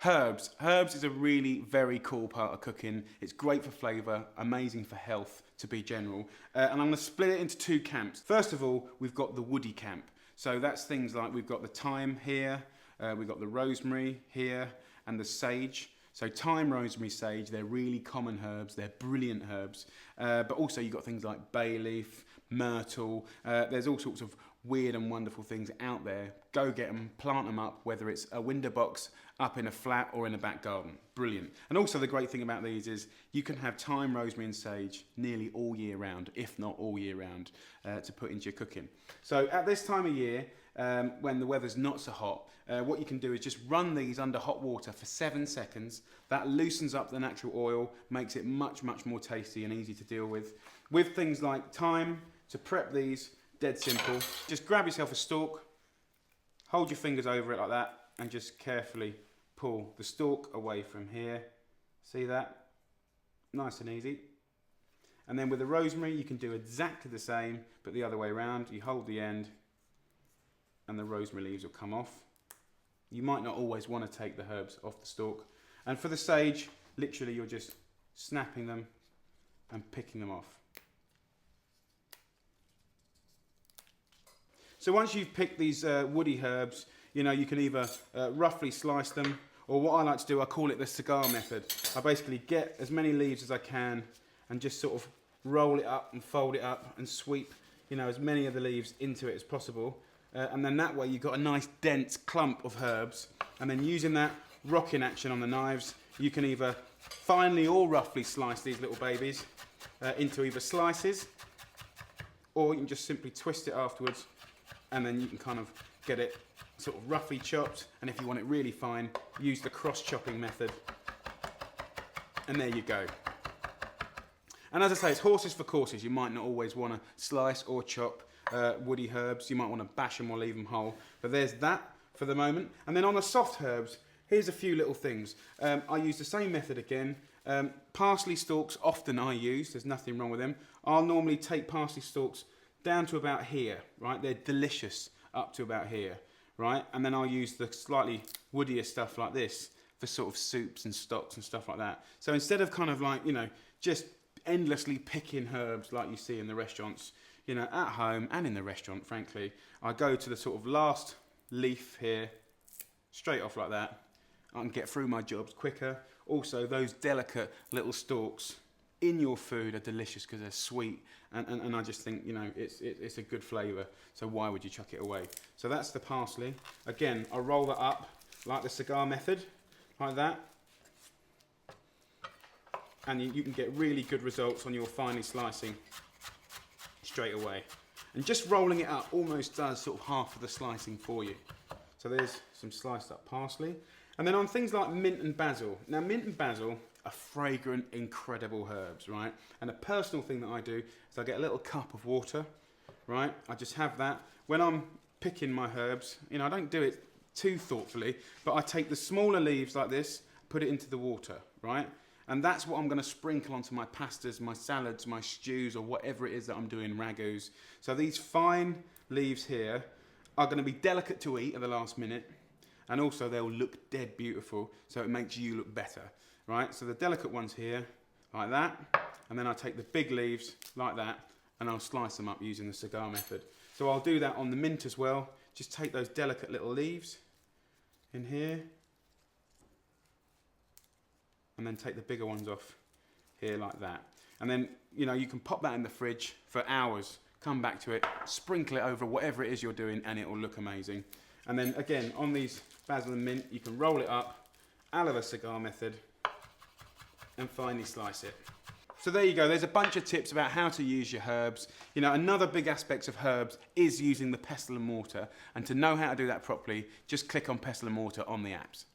Herbs. Herbs is a really very cool part of cooking. It's great for flavour, amazing for health, to be general. And I'm going to split it into two camps. First of all, we've got the woody camp. So that's things like we've got the thyme here, we've got the rosemary here, and the sage. So thyme, rosemary, sage, they're really common herbs, they're brilliant herbs. But also you've got things like bay leaf, myrtle, there's all sorts of weird and wonderful things out there. Go get them, plant them up, whether it's a window box, up in a flat or in a back garden. Brilliant. And also the great thing about these is you can have thyme, rosemary and sage nearly all year round, if not all year round, to put into your cooking. So at this time of year, when the weather's not so hot, what you can do is just run these under hot water for 7 seconds. That loosens up the natural oil, makes it much, much more tasty and easy to deal with. With things like thyme, to prep these, dead simple. Just grab yourself a stalk, hold your fingers over it like that, and just carefully pull the stalk away from here. See that? Nice and easy. And then with the rosemary, you can do exactly the same, but the other way around. You hold the end, and the rosemary leaves will come off. You might not always want to take the herbs off the stalk. And for the sage, literally you're just snapping them and picking them off. So once you've picked these woody herbs, you know, you can either roughly slice them, or what I like to do, I call it the cigar method. I basically get as many leaves as I can and just sort of roll it up and fold it up and sweep, you know, as many of the leaves into it as possible. And then that way you've got a nice dense clump of herbs. And then using that rocking action on the knives, you can either finely or roughly slice these little babies into either slices, or you can just simply twist it afterwards, and then you can kind of get it sort of roughly chopped. And if you want it really fine, use the cross chopping method. And there you go. And as I say, it's horses for courses. You might not always want to slice or chop woody herbs. You might want to bash them or leave them whole. But there's that for the moment. And then on the soft herbs, here's a few little things. I use the same method again. Parsley stalks often I use. There's nothing wrong with them. I'll normally take parsley stalks down to about here, right? They're delicious up to about here, right? And then I'll use the slightly woodier stuff like this for sort of soups and stocks and stuff like that. So instead of kind of like, you know, just endlessly picking herbs like you see in the restaurants, you know, at home and in the restaurant, frankly, I go to the sort of last leaf here, straight off like that. I can get through my jobs quicker. Also, those delicate little stalks in your food are delicious because they're sweet, and I just think, you know, it's a good flavour, so why would you chuck it away? So that's the parsley. Again, I roll that up like the cigar method, like that, and you can get really good results on your finely slicing straight away. And just rolling it up almost does sort of half of the slicing for you. So there's some sliced up parsley. And then on things like mint and basil. Now mint and basil are fragrant, incredible herbs, right? And a personal thing that I do is I get a little cup of water, right? I just have that. When I'm picking my herbs, you know, I don't do it too thoughtfully, but I take the smaller leaves like this, put it into the water, right? And that's what I'm going to sprinkle onto my pastas, my salads, my stews, or whatever it is that I'm doing, ragus. So these fine leaves here are going to be delicate to eat at the last minute, and also they'll look dead beautiful, so it makes you look better, right? So the delicate ones here, like that, and then I take the big leaves like that, and I'll slice them up using the cigar method. So I'll do that on the mint as well. Just take those delicate little leaves in here, and then take the bigger ones off here like that. And then, you know, you can pop that in the fridge for hours, come back to it, sprinkle it over whatever it is you're doing, and it will look amazing. And then again, on these basil and mint, you can roll it up, out of a cigar method, and finely slice it. So there you go, there's a bunch of tips about how to use your herbs. You know, another big aspect of herbs is using the pestle and mortar, and to know how to do that properly, just click on pestle and mortar on the apps.